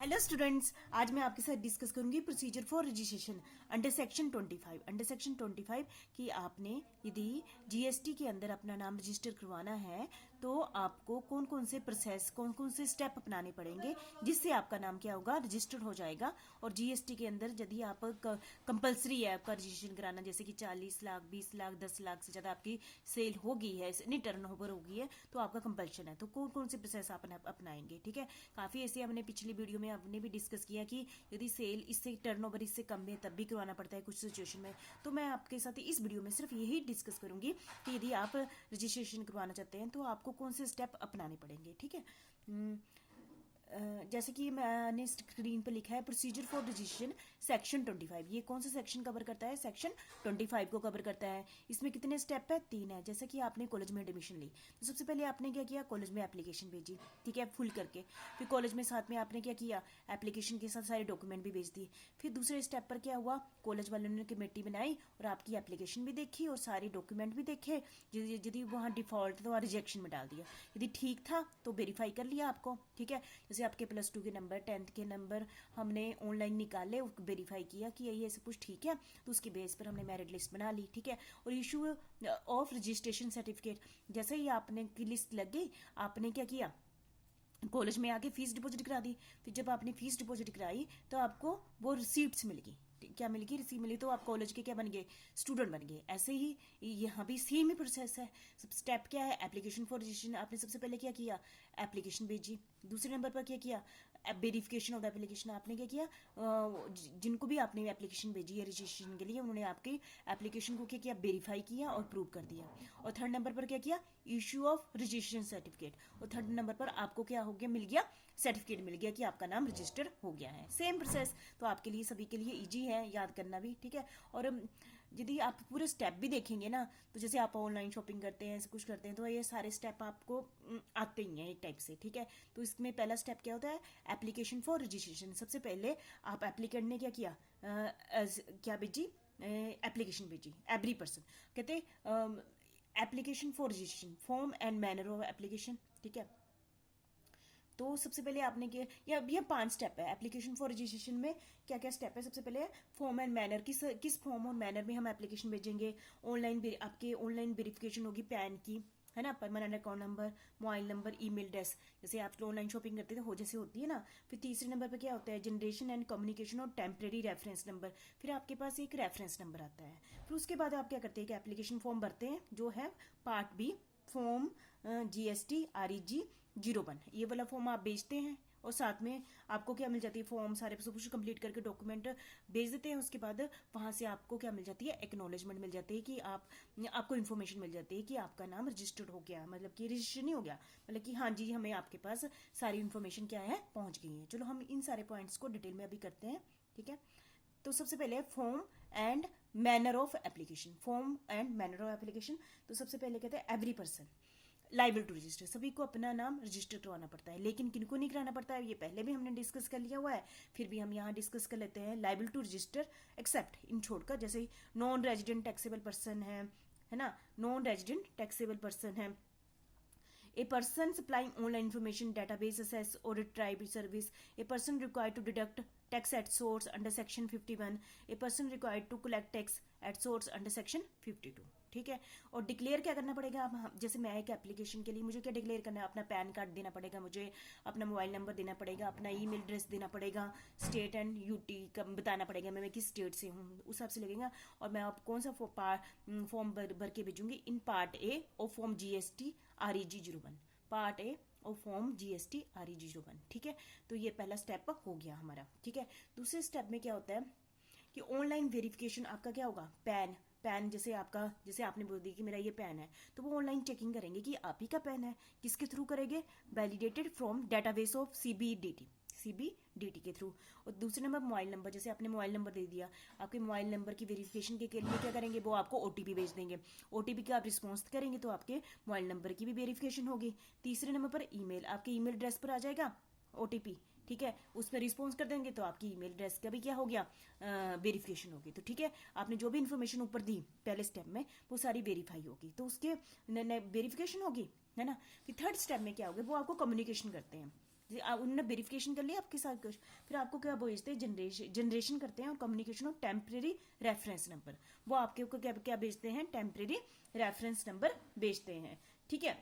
Hello students, आज मैं आपके साथ डिस्कस करूंगी procedure for registration under section 25। Under section 25 कि आपने यदि जीएसटी के अंदर अपना नाम रजिस्टर करवाना है तो आपको कौन कौन से प्रोसेस, कौन कौन से स्टेप अपनाने पड़ेंगे जिससे आपका नाम क्या होगा, रजिस्टर्ड हो जाएगा। और जीएसटी के अंदर यदि आप कंपलसरी है आपका रजिस्ट्रेशन कराना, जैसे कि 40 लाख, 20 लाख, 10 लाख से ज्यादा आपकी सेल हो गई है, नहीं टर्न ओवर हो गई है, तो आपका कंपल्शन है। तो कौन कौन से प्रोसेस आप अपनाएंगे, ठीक है। काफी ऐसे हमने पिछली वीडियो में आपने भी डिस्कस किया कि यदि सेल इससे टर्नओवर इससे कम है तब भी करवाना पड़ता है कुछ सिचुएशन में। तो मैं आपके साथ इस वीडियो में सिर्फ यही डिस्कस करूंगी कि यदि आप रजिस्ट्रेशन करवाना चाहते हैं तो आपको कौन से स्टेप अपनाने पड़ेंगे, ठीक है। जैसे कि मैंने स्क्रीन पर लिखा है प्रोसीजर फॉर रजिस्ट्रेशन सेक्शन 25। ये कौन सा सेक्शन कवर करता है? सेक्शन 25 को कवर करता है। इसमें कितने स्टेप है? 3 है। जैसे कि आपने कॉलेज में एडमिशन ली तो सबसे पहले आपने क्या किया, कॉलेज में एप्लीकेशन भेजी, ठीक है, फुल करके। फिर कॉलेज में साथ में आपने क्या किया, एप्लीकेशन के साथ सारे डॉक्यूमेंट भी भेज दिए। फिर दूसरे स्टेप पर क्या हुआ, कॉलेज वालों ने कमेटी बनाई और आपकी एप्लीकेशन भी देखी और सारे डॉक्यूमेंट भी देखे। यदि वहाँ डिफॉल्ट तो रिजेक्शन में डाल दिया, यदि ठीक था तो वेरीफाई कर लिया आपको, ठीक है। जैसे आपके +2 के नंबर, 10th के नंबर हमने ऑनलाइन निकाले, वेरीफाई किया कि ये सब कुछ ठीक है, तो उसके बेस पर हमने मेरिट लिस्ट बना ली, ठीक है। और इशू ऑफ रजिस्ट्रेशन सर्टिफिकेट, जैसे ही आपने की लिस्ट लग गई, आपने क्या किया, कॉलेज में आके फीस डिपॉजिट करा दी। फिर जब आपने फीस डिपॉजिट कराई तो आपको वो रिसीप्ट्स मिल गई, क्या मिल गई, रिसीव मिली, तो आप कॉलेज के क्या बन गए, स्टूडेंट बन गए। ऐसे ही यहाँ भी सेम ही प्रोसेस है। सब स्टेप क्या है, एप्लीकेशन फॉर रजिस्ट्रेशन आपने सबसे पहले क्या किया, एप्लीकेशन भेजी। दूसरे नंबर पर क्या किया, वेरिफिकेशन ऑफ द एप्लीकेशन, आपने क्या किया, जिनको भी आपने एप्लीकेशन भेजी है रजिस्ट्रेशन के लिए, उन्होंने आपके एप्लीकेशन को क्या किया, वेरीफाई किया और प्रूव कर दिया। और थर्ड नंबर पर क्या किया, इशू ऑफ रजिस्ट्रेशन सर्टिफिकेट। और थर्ड नंबर पर आपको क्या हो गया, मिल गया सर्टिफिकेट, मिल गया कि आपका नाम रजिस्टर हो गया है। सेम प्रोसेस, तो आपके लिए सभी के लिए इजी है याद करना भी, ठीक है। और यदि आप पूरे स्टेप भी देखेंगे ना, तो जैसे आप ऑनलाइन शॉपिंग करते हैं, कुछ करते हैं, तो ये सारे स्टेप आपको आते ही हैं एक टाइप से, ठीक है। तो इसमें पहला स्टेप क्या होता है, एप्लीकेशन फॉर रजिस्ट्रेशन। सबसे पहले आप एप्लीकेंट ने क्या किया, क्या भेजी, एप्लीकेशन भेजी। एवरी पर्सन कहते application for registration, form and manner of application, ठीक है। तो सबसे पहले आपने क्या, ये 5 स्टेप है एप्लीकेशन फॉर रजिस्ट्रेशन में। क्या क्या स्टेप है, सबसे पहले फॉर्म एंड मैनर, किस फॉर्म और मैनर में हम एप्लीकेशन भेजेंगे। ऑनलाइन आपके ऑनलाइन वेरिफिकेशन होगी पैन की, है ना, permanent account number, mobile number, email address, जैसे आप ऑनलाइन शॉपिंग करते थे हो जैसे होती है ना। फिर तीसरे नंबर पर क्या होता है, जनरेशन एंड कम्युनिकेशन और टेम्परेरी रेफरेंस नंबर। फिर आपके पास एक रेफरेंस नंबर आता है। फिर उसके बाद आप क्या करते हैं कि एप्लीकेशन फॉर्म भरते हैं, जो है part B, form GST REG 01, ये वाला फॉर्म आप भेजते हैं। और साथ में आपको क्या मिल जाती है, फॉर्म सारे सब कुछ कंप्लीट करके डॉक्यूमेंट भेज देते हैं। उसके बाद वहां से आपको क्या मिल जाती है, एक्नॉलेजमेंट मिल जाती है कि आपको इन्फॉर्मेशन मिल जाती है कि आपका नाम रजिस्टर्ड हो गया, मतलब कि रजिस्टर नहीं हो गया, मतलब कि हाँ जी, हमें आपके पास सारी इन्फॉर्मेशन क्या है, पहुंच गई है। चलो हम इन सारे पॉइंट्स को डिटेल में अभी करते हैं, ठीक है। तो सबसे पहले form and manner of application, form and manner of application. तो सबसे पहले कहते हैं every person liable to register, सभी को अपना नाम रजिस्टर करवाना पड़ता है। लेकिन किनको नहीं कराना पड़ता है, ये पहले भी हमने डिस्कस कर लिया हुआ है, फिर भी हम यहाँ डिस्कस कर लेते हैं। लाइबल टू रजिस्टर एक्सेप्ट, इन छोड़कर, जैसे नॉन रेजिडेंट टैक्सेबल पर्सन है ना, नॉन रेजिडेंट टैक्सेबल पर्सन है, a person supplying online information database access or retrieve service, a person required to deduct tax at source under section 51, a person required to collect tax at source under section 52, ठीक है। और declare क्या करना पड़ेगा, आप जैसे मैं एक एप्लीकेशन के लिए मुझे क्या डिक्लेयर करना है, अपना पैन कार्ड देना पड़ेगा, मुझे अपना मोबाइल नंबर देना पड़ेगा, अपना ईमेल एड्रेस देना पड़ेगा, स्टेट एंड यूटी का बताना पड़ेगा, मैं किस स्टेट से हूँ, उस हिसाब से लगेगा। और मैं आप कौन सा फॉर्म भर के भेजूंगी, इन पार्ट ए और form GST REG 01, part A और फॉर्म GST REG 01, ठीक है। तो ये पहला स्टेप हो गया हमारा, ठीक है। दूसरे स्टेप में क्या होता है कि ऑनलाइन वेरिफिकेशन, आपका क्या होगा, पैन जैसे आपने बोल दिया कि मेरा ये पैन है, तो वो ऑनलाइन चेकिंग करेंगे कि आप ही का पैन है। किसके थ्रू करेंगे, validated from database of CBDT के थ्रू। और दूसरे नंबर मोबाइल नंबर, जैसे आपने मोबाइल नंबर दे दिया, आपके मोबाइल नंबर की वेरिफिकेशन के लिए क्या करेंगे, वो आपको OTP भेज देंगे। OTP का आप रिस्पॉन्स करेंगे तो आपके मोबाइल नंबर की भी वेरिफिकेशन होगी। तीसरे नंबर पर ईमेल, आपके ईमेल एड्रेस पर आ जाएगा OTP, ठीक है, उस पर रिस्पॉन्स कर देंगे तो आपकी ईमेल एड्रेस का भी क्या हो गया, वेरिफिकेशन होगी। तो ठीक है, आपने जो भी इन्फॉर्मेशन ऊपर दी पहले स्टेप में वो सारी वेरीफाई होगी, तो उसके वेरिफिकेशन होगी, है ना। फिर थर्ड स्टेप में क्या होगा, वो आपको कम्युनिकेशन करते हैं। उन्होंने वेरिफिकेशन कर लिया आपके साथ कुछ, फिर आपको क्या भेजते हैं, जनरेशन करते हैं और communication of temporary reference number, वो आपके को क्या क्या भेजते हैं, टेम्परेरी रेफरेंस नंबर भेजते हैं, ठीक है।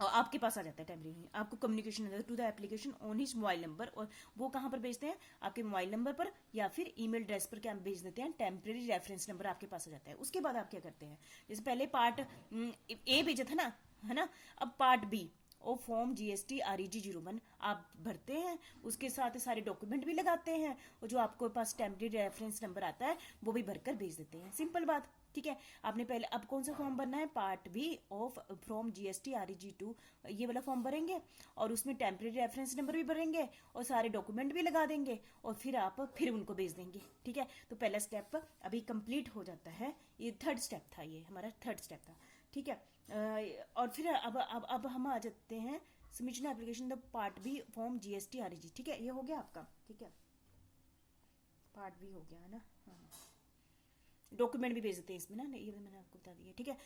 और आपके पास आ जाता है टेम्परेरी, आपको communication to the application on his mobile number, और वो कहाँ पर भेजते हैं, आपके मोबाइल नंबर पर या फिर ईमेल एड्रेस पर क्या भेज देते हैं, टेम्परेरी रेफरेंस नंबर आपके पास आ जाता है। उसके बाद आप क्या करते हैं, जैसे पहले पार्ट ए भेजा था ना, है ना, अब part B of form GST REG 01 आप भरते हैं, उसके साथ सारे डॉक्यूमेंट भी लगाते हैं, और जो आपको पास टेम्परेरी रेफरेंस नंबर आता है वो भी भरकर भेज देते हैं। सिंपल बात, ठीक है। आपने पहले अब कौन सा फॉर्म भरना है, part B of from GST REG 2, ये वाला फॉर्म भरेंगे, और उसमें टेम्परेरी रेफरेंस नंबर भी भरेंगे और सारे डॉक्यूमेंट भी लगा देंगे, और फिर आप फिर उनको भेज देंगे, ठीक है। तो पहला स्टेप अभी कंप्लीट हो जाता है, ये थर्ड स्टेप था, ये हमारा थर्ड स्टेप था, ठीक है। और फिर अब हम आ जाते हैं submission application the part B form GST REG, ठीक है, ये हो गया आपका, ठीक है, पार्ट बी हो गया है ना। हाँ, डॉक्यूमेंट भी भेज देते हैं इसमें ना, ये मैंने आपको बता दिया, ठीक है।